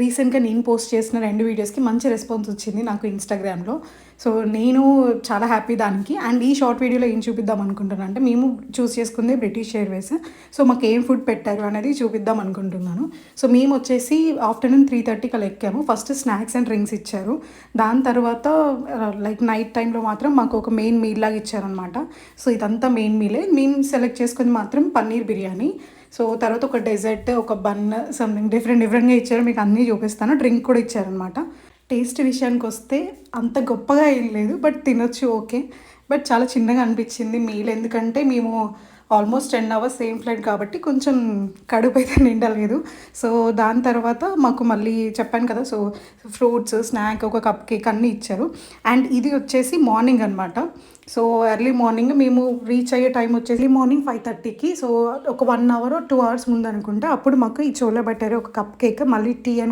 రీసెంట్‌గా నేను పోస్ట్ చేసిన 2 వీడియోస్‌కి మంచి రెస్పాన్స్ వచ్చింది నాకు ఇన్‌స్టాగ్రామ్‌లో. సో, నేను చాలా హ్యాపీ దానికి. అండ్ ఈ షార్ట్ వీడియోలో ఏం చూపిద్దాం అనుకుంటున్నా అంటే, మేము చూస్ చేసుకుంది బ్రిటిష్ ఎయిర్‌వేస్. సో, మాకేం ఫుడ్ పెట్టారు అనేది చూపిద్దాం అనుకుంటున్నాను. సో, మేమొచ్చేసి ఆఫ్టర్‌నూన్ 3:30కి అలా ఎక్కాము. ఫస్ట్ స్నాక్స్ అండ్ డ్రింక్స్ ఇచ్చారు. దాని తర్వాత లైక్ నైట్ టైమ్‌లో మాత్రం మాకు ఒక మెయిన్ మీల్ లాగా ఇచ్చారనమాట. సో, ఇదంతా మెయిన్ మీలే. మేము సెలెక్ట్ చేసుకుంది మాత్రం పన్నీర్ బిర్యానీ. సో, తర్వాత ఒక డెజర్ట్, ఒక బన్ సంథింగ్ డిఫరెంట్‌గా ఇచ్చారు. మీకు అన్నీ చూపిస్తాను. డ్రింక్ కూడా ఇచ్చారనమాట. టేస్ట్ విషయానికొస్తే అంత గొప్పగా ఏం లేదు. బట్ తినొచ్చు ఓకే. బట్ చాలా చిన్నగా అనిపిచ్చింది మీల్. ఎందుకంటే మేము ఆల్మోస్ట్ 10 అవర్స్ సేమ్ ఫ్లైట్ కాబట్టి కొంచెం కడుపైతే నిండలేదు. సో, దాని తర్వాత మాకు మళ్ళీ చెప్పాను కదా! సో, ఫ్రూట్స్, స్నాక్, ఒక కప్ కేక్ అన్నీ ఇచ్చారు. అండ్ ఇది వచ్చేసి మార్నింగ్ అనమాట. సో, ఎర్లీ మార్నింగ్ మేము రీచ్ అయ్యే టైం వచ్చేసి మార్నింగ్ 5:30కి. సో, ఒక 1 అవర్, 2 అవర్స్ ముందనుకుంటా. అప్పుడు మాకు ఈ చోలే భటూరే, ఒక కప్ కేక్, మళ్ళీ టీ అండ్